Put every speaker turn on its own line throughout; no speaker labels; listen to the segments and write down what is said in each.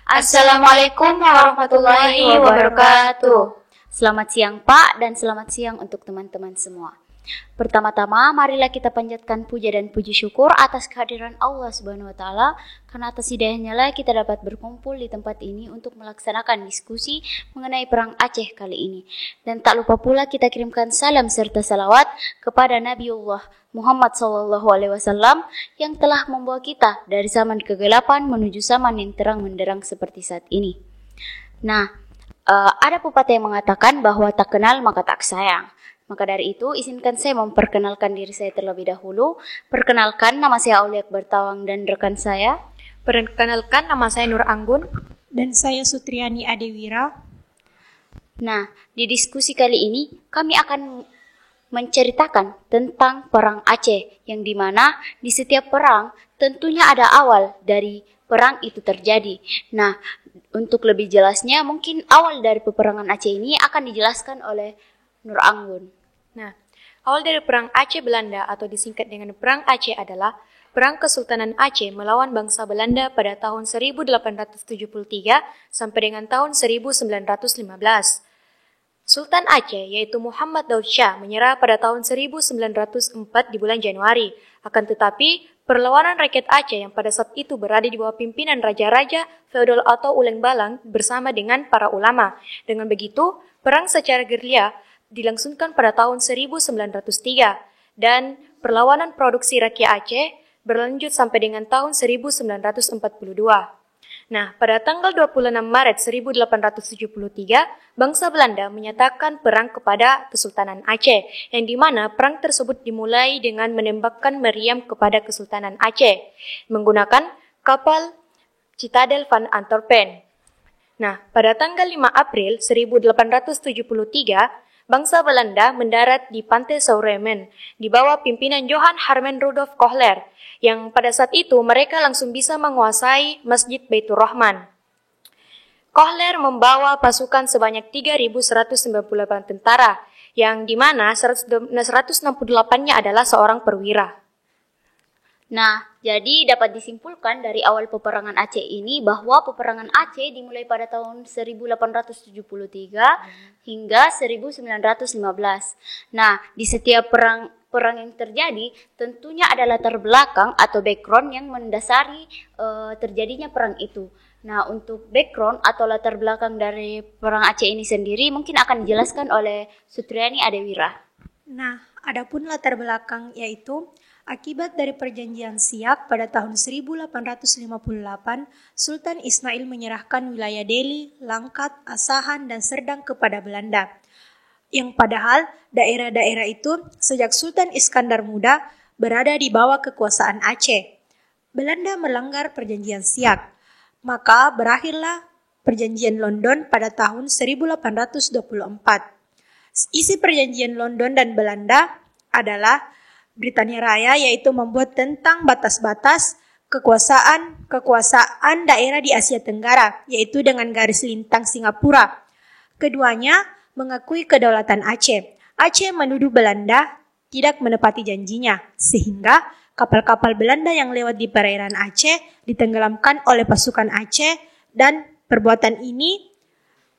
Assalamualaikum warahmatullahi wabarakatuh. Selamat siang Pak dan selamat siang untuk teman-teman semua. Pertama-tama marilah kita panjatkan puja dan puji syukur atas kehadiran Allah Subhanahu wa taala, karena atas hidayahnya lah kita dapat berkumpul di tempat ini untuk melaksanakan diskusi mengenai perang Aceh kali ini. Dan tak lupa pula kita kirimkan salam serta salawat kepada Nabiullah Muhammad SAW yang telah membawa kita dari zaman kegelapan menuju zaman yang terang menderang seperti saat ini. Nah, ada pepatah yang mengatakan bahwa tak kenal maka tak sayang. Maka dari itu, izinkan saya memperkenalkan diri saya terlebih dahulu. Perkenalkan, nama saya Aulia Bertawang dan rekan saya.
Perkenalkan, nama saya Nur Anggun.
Dan saya Sutriani Adewira.
Nah, di diskusi kali ini, kami akan menceritakan tentang perang Aceh, yang dimana di setiap perang tentunya ada awal dari perang itu terjadi. Nah, untuk lebih jelasnya, mungkin awal dari peperangan Aceh ini akan dijelaskan oleh Nur Anggun.
Nah, awal dari Perang Aceh Belanda atau disingkat dengan Perang Aceh adalah Perang Kesultanan Aceh melawan bangsa Belanda pada tahun 1873 sampai dengan tahun 1915. Sultan Aceh yaitu Muhammad Daud Shah menyerah pada tahun 1904 di bulan Januari. Akan tetapi, perlawanan rakyat Aceh yang pada saat itu berada di bawah pimpinan raja-raja feodal atau uleng balang bersama dengan para ulama. Dengan begitu, perang secara gerilya dilangsungkan pada tahun 1903 dan perlawanan produksi rakyat Aceh berlanjut sampai dengan tahun 1942. Nah, pada tanggal 26 Maret 1873, bangsa Belanda menyatakan perang kepada Kesultanan Aceh, yang dimana perang tersebut dimulai dengan menembakkan meriam kepada Kesultanan Aceh menggunakan kapal Citadel van Antwerpen. Nah, pada tanggal 5 April 1873, bangsa Belanda mendarat di pantai Sauremen di bawah pimpinan Johan Herman Rudolf Kohler, yang pada saat itu mereka langsung bisa menguasai Masjid Baitur Rahman. Kohler membawa pasukan sebanyak 3.198 tentara, yang dimana 168-nya adalah seorang perwira.
Nah, jadi dapat disimpulkan dari awal peperangan Aceh ini bahwa peperangan Aceh dimulai pada tahun 1873 hingga 1915. Nah, di setiap perang yang terjadi tentunya ada latar belakang atau background yang mendasari terjadinya perang itu. Nah, untuk background atau latar belakang dari perang Aceh ini sendiri mungkin akan dijelaskan oleh Sutriani Adewira.
Nah, adapun latar belakang yaitu akibat dari perjanjian Siak pada tahun 1858, Sultan Ismail menyerahkan wilayah Delhi, Langkat, Asahan, dan Serdang kepada Belanda. Yang padahal daerah-daerah itu sejak Sultan Iskandar Muda berada di bawah kekuasaan Aceh. Belanda melanggar perjanjian Siak, maka berakhirlah perjanjian London pada tahun 1824. Isi perjanjian London dan Belanda adalah Britania Raya, yaitu membuat tentang batas-batas kekuasaan daerah di Asia Tenggara, yaitu dengan garis lintang Singapura. Keduanya mengakui kedaulatan Aceh. Aceh menuduh Belanda tidak menepati janjinya, sehingga kapal-kapal Belanda yang lewat di perairan Aceh ditenggelamkan oleh pasukan Aceh, dan perbuatan ini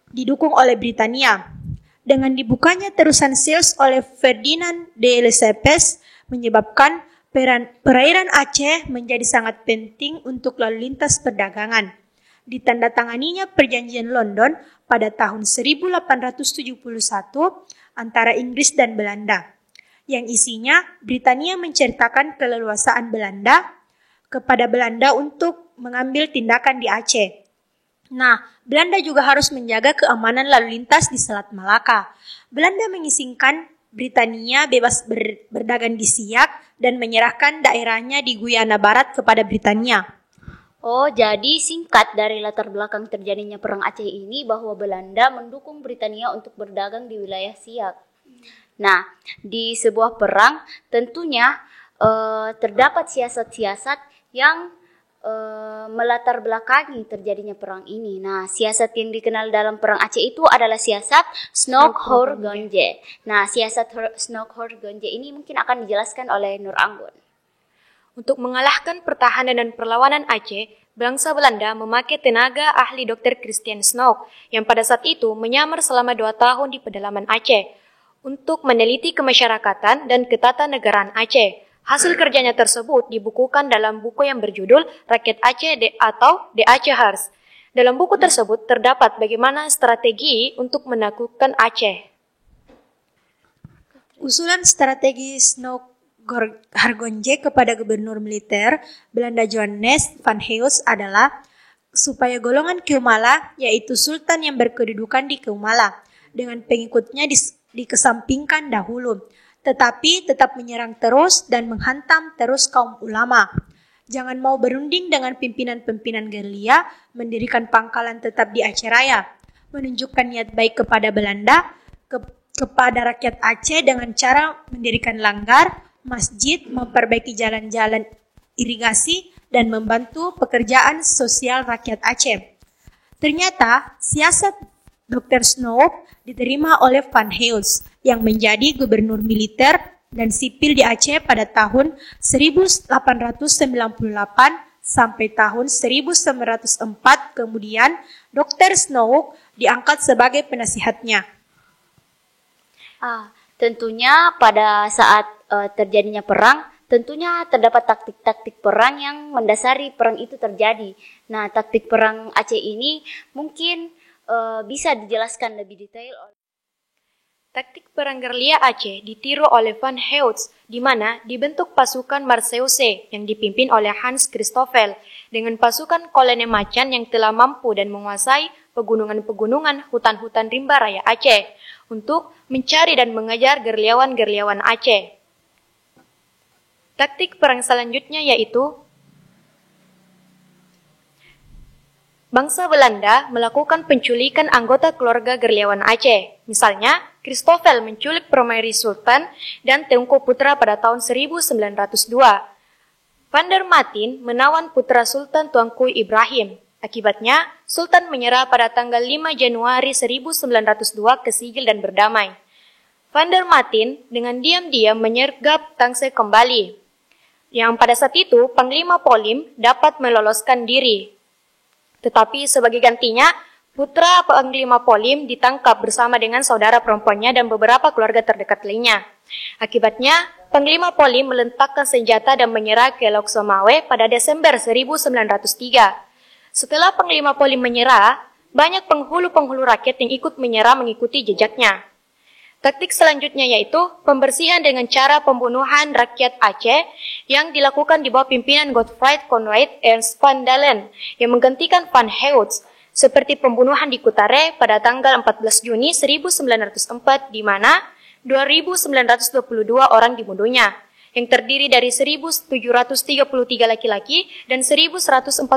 didukung oleh Britania. Dengan dibukanya terusan Suez oleh Ferdinand de Lesseps, menyebabkan perairan Aceh menjadi sangat penting untuk lalu lintas perdagangan. Ditandatanganinya perjanjian London pada tahun 1871 antara Inggris dan Belanda, yang isinya Britania menceritakan keleluasaan Belanda kepada Belanda untuk mengambil tindakan di Aceh. Nah, Belanda juga harus menjaga keamanan lalu lintas di Selat Malaka. Belanda mengizinkan Britania bebas berdagang di Siak dan menyerahkan daerahnya di Guyana Barat kepada Britania.
Oh, jadi singkat dari latar belakang terjadinya perang Aceh ini bahwa Belanda mendukung Britania untuk berdagang di wilayah Siak. Nah, di sebuah perang tentunya terdapat siasat-siasat yang melatar belakangi terjadinya perang ini. Nah, siasat yang dikenal dalam perang Aceh itu adalah siasat Snokhorgonje. Nah, siasat Snokhorgonje ini mungkin akan dijelaskan oleh Nur Anggun.
Untuk mengalahkan pertahanan dan perlawanan Aceh, bangsa Belanda memakai tenaga ahli Dr. Christian Snoek yang pada saat itu menyamar selama 2 tahun di pedalaman Aceh untuk meneliti kemasyarakatan dan ketatanegaraan Aceh. Hasil kerjanya tersebut dibukukan dalam buku yang berjudul Rakyat Aceh atau The Acehers. Dalam buku tersebut terdapat bagaimana strategi untuk menaklukkan Aceh.
Usulan strategi Snoek Hargonje kepada gubernur militer Belanda Johannes van Heus adalah supaya golongan Keumala, yaitu sultan yang berkedudukan di Keumala, dengan pengikutnya dikesampingkan dahulu, tetapi tetap menyerang terus dan menghantam terus kaum ulama. Jangan mau berunding dengan pimpinan-pimpinan gerilya, mendirikan pangkalan tetap di Aceh Raya, menunjukkan niat baik kepada Belanda, kepada rakyat Aceh dengan cara mendirikan langgar, masjid, memperbaiki jalan-jalan irigasi, dan membantu pekerjaan sosial rakyat Aceh. Ternyata, siasat Dr. Snoek diterima oleh Van Heus yang menjadi gubernur militer dan sipil di Aceh pada tahun 1898 sampai tahun 1904. Kemudian, Dr. Snoek diangkat sebagai penasihatnya.
Tentunya pada saat terjadinya perang, tentunya terdapat taktik-taktik perang yang mendasari perang itu terjadi. Nah, taktik perang Aceh ini mungkin bisa dijelaskan lebih detail.
Taktik perang gerilya Aceh ditiru oleh Van Heus, di mana dibentuk pasukan Marseuse yang dipimpin oleh Hans Christoffel dengan pasukan kolonel Macan yang telah mampu dan menguasai pegunungan-pegunungan hutan-hutan rimba raya Aceh untuk mencari dan mengejar gerilyawan-gerilyawan Aceh. Taktik perang selanjutnya yaitu bangsa Belanda melakukan penculikan anggota keluarga gerilyawan Aceh. Misalnya, Christoffel menculik Permaisuri Sultan dan Tengku Putra pada tahun 1902. Van der Matin menawan putra Sultan Tuanku Ibrahim. Akibatnya, Sultan menyerah pada tanggal 5 Januari 1902 ke Sigil dan berdamai. Van der Matin dengan diam-diam menyergap Tangsel kembali, yang pada saat itu Panglima Polim dapat meloloskan diri. Tetapi sebagai gantinya, putra Panglima Polim ditangkap bersama dengan saudara perempuannya dan beberapa keluarga terdekat lainnya. Akibatnya, Panglima Polim melentakkan senjata dan menyerah ke Lok Somawe pada Desember 1903. Setelah Panglima Polim menyerah, banyak penghulu-penghulu rakyat yang ikut menyerah mengikuti jejaknya. Taktik selanjutnya yaitu pembersihan dengan cara pembunuhan rakyat Aceh yang dilakukan di bawah pimpinan Godfried Conrad Ernst van Dalen yang menggantikan Van Heus, seperti pembunuhan di Kutare pada tanggal 14 Juni 1904 di mana 2.922 orang dibunuhnya, yang terdiri dari 1.733 laki-laki dan 1.149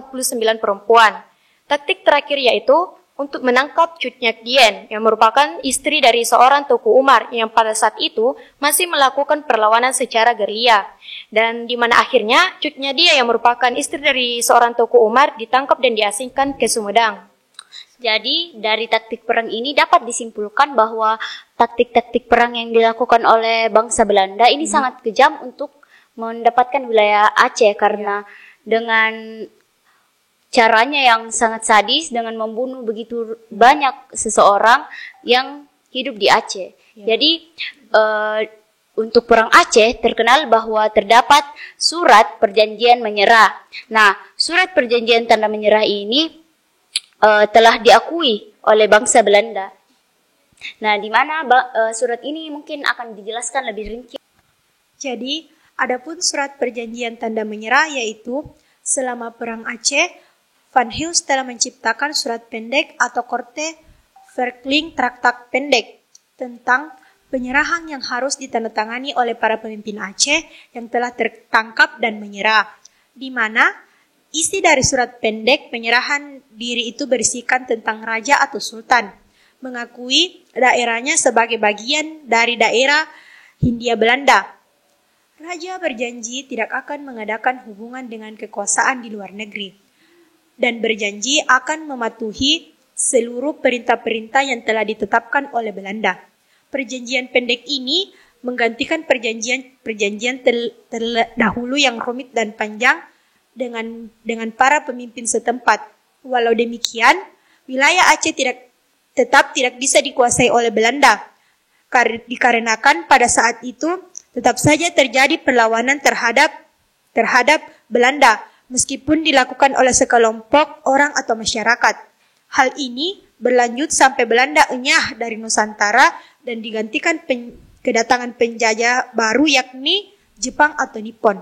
perempuan. Taktik terakhir yaitu untuk menangkap Cut Nyak Dien yang merupakan istri dari seorang Teuku Umar yang pada saat itu masih melakukan perlawanan secara gerilya, dan di mana akhirnya Cut Nyak Dien yang merupakan istri dari seorang Teuku Umar ditangkap dan diasingkan ke Sumedang.
Jadi dari taktik perang ini dapat disimpulkan bahwa taktik-taktik perang yang dilakukan oleh bangsa Belanda ini sangat kejam untuk mendapatkan wilayah Aceh karena dengan caranya yang sangat sadis dengan membunuh begitu banyak seseorang yang hidup di Aceh. Jadi untuk perang Aceh terkenal bahwa terdapat surat perjanjian menyerah. Nah, surat perjanjian tanda menyerah ini telah diakui oleh bangsa Belanda. Nah, di mana surat ini mungkin akan dijelaskan lebih rinci.
Jadi, adapun surat perjanjian tanda menyerah yaitu selama perang Aceh, Van Heus telah menciptakan surat pendek atau Korte Verkling Traktat pendek tentang penyerahan yang harus ditandatangani oleh para pemimpin Aceh yang telah tertangkap dan menyerah, di mana isi dari surat pendek penyerahan diri itu berisikan tentang raja atau sultan, mengakui daerahnya sebagai bagian dari daerah Hindia Belanda. Raja berjanji tidak akan mengadakan hubungan dengan kekuasaan di luar negeri dan berjanji akan mematuhi seluruh perintah-perintah yang telah ditetapkan oleh Belanda. Perjanjian pendek ini menggantikan perjanjian terdahulu yang rumit dan panjang dengan para pemimpin setempat. Walau demikian, wilayah Aceh tetap tidak bisa dikuasai oleh Belanda, dikarenakan pada saat itu tetap saja terjadi perlawanan terhadap Belanda, meskipun dilakukan oleh sekelompok orang atau masyarakat. Hal ini berlanjut sampai Belanda enyah dari Nusantara dan digantikan kedatangan penjajah baru, yakni Jepang atau Nippon.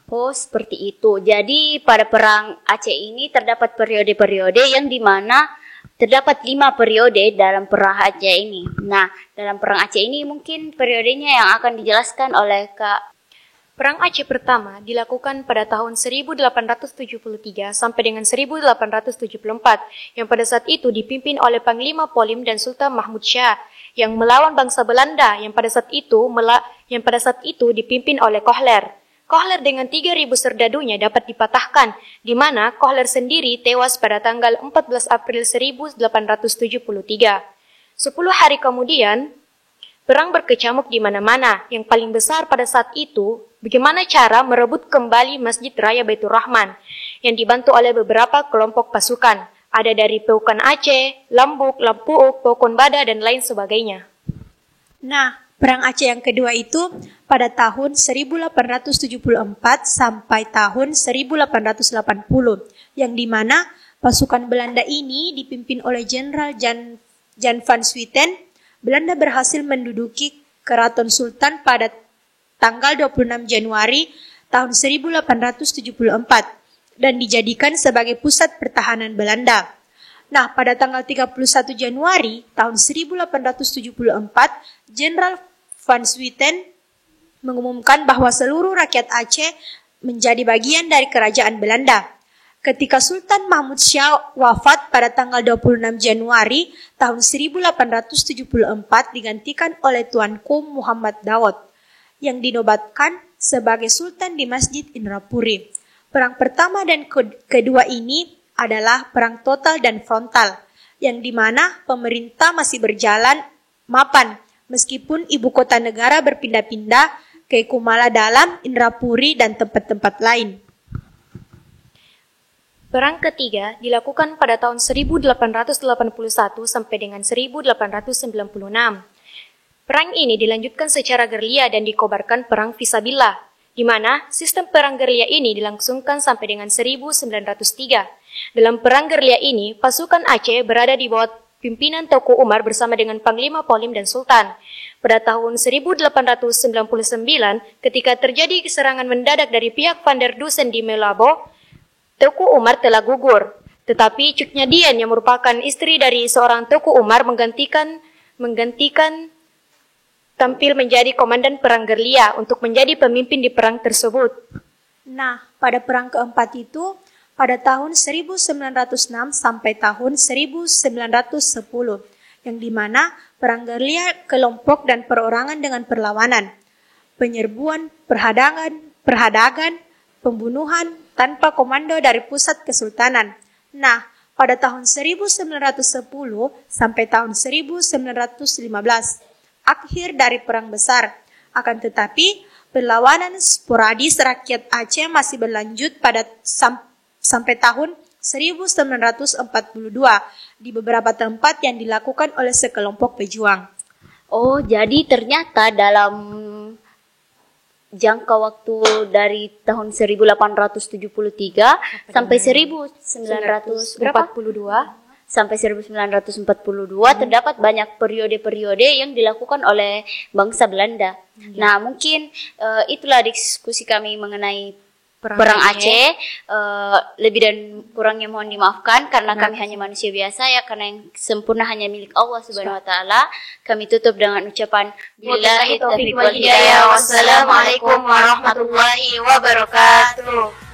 Oh, seperti itu. Jadi pada perang Aceh ini terdapat periode-periode yang dimana terdapat 5 periode dalam perang Aceh ini. Nah, dalam perang Aceh ini mungkin periodenya yang akan dijelaskan oleh Kak.
Perang Aceh pertama dilakukan pada tahun 1873 sampai dengan 1874, yang pada saat itu dipimpin oleh Panglima Polim dan Sultan Mahmud Shah, yang melawan bangsa Belanda yang pada saat itu dipimpin oleh Kohler. Kohler dengan 3.000 serdadunya dapat dipatahkan, di mana Kohler sendiri tewas pada tanggal 14 April 1873. 10 hari kemudian, perang berkecamuk di mana-mana. Yang paling besar pada saat itu, bagaimana cara merebut kembali Masjid Raya Baitur Rahman, yang dibantu oleh beberapa kelompok pasukan. Ada dari Peukan Aceh, Lambuk, Lampuuk, Pokon Bada, dan lain sebagainya.
Nah, perang Aceh yang kedua itu pada tahun 1874 sampai tahun 1880, yang dimana pasukan Belanda ini dipimpin oleh Jenderal Jan van Swieten. Belanda berhasil menduduki Keraton Sultan pada tanggal 26 Januari tahun 1874 dan dijadikan sebagai pusat pertahanan Belanda. Nah, pada tanggal 31 Januari tahun 1874, Jenderal van Swieten mengumumkan bahwa seluruh rakyat Aceh menjadi bagian dari kerajaan Belanda. Ketika Sultan Mahmud Shah wafat pada tanggal 26 Januari tahun 1874 digantikan oleh Tuanku Muhammad Daud yang dinobatkan sebagai Sultan di Masjid Indrapuri. Perang pertama dan kedua ini adalah perang total dan frontal, yang dimana pemerintah masih berjalan mapan meskipun ibu kota negara berpindah-pindah ke Kumala Dalam, Indrapuri, dan tempat-tempat lain.
Perang ketiga dilakukan pada tahun 1881 sampai dengan 1896. Perang ini dilanjutkan secara gerilya dan dikobarkan perang Fisabilillah, di mana sistem perang gerilya ini dilangsungkan sampai dengan 1903. Dalam perang gerilya ini, pasukan Aceh berada di bawah pimpinan Teuku Umar bersama dengan Panglima Polim dan Sultan. Pada tahun 1899, ketika terjadi serangan mendadak dari pihak Van der Dusen di Melabo, Teuku Umar telah gugur, tetapi Cuk Nyadien yang merupakan istri dari seorang Teuku Umar menggantikan tampil menjadi komandan perang gerilya untuk menjadi pemimpin di perang tersebut.
Nah, pada perang keempat itu, pada tahun 1906 sampai tahun 1910, yang dimana perang gerilya kelompok dan perorangan dengan perlawanan, penyerbuan, perhadagan, pembunuhan tanpa komando dari pusat kesultanan. Nah, pada tahun 1910 sampai tahun 1915, akhir dari perang besar. Akan tetapi, perlawanan sporadis rakyat Aceh masih berlanjut sampai tahun 1942 di beberapa tempat yang dilakukan oleh sekelompok pejuang.
Oh, jadi ternyata dalam jangka waktu dari tahun 1873 sampai 1942 terdapat banyak periode-periode yang dilakukan oleh bangsa Belanda. Nah, mungkin itulah diskusi kami mengenai perang Aceh. Lebih dan kurangnya mohon dimaafkan karena kami hanya manusia biasa ya, karena yang sempurna hanya milik Allah Subhanahu wa taala. Kami tutup dengan ucapan billahi taufiq wal hidayah. Wassalamualaikum warahmatullahi wabarakatuh.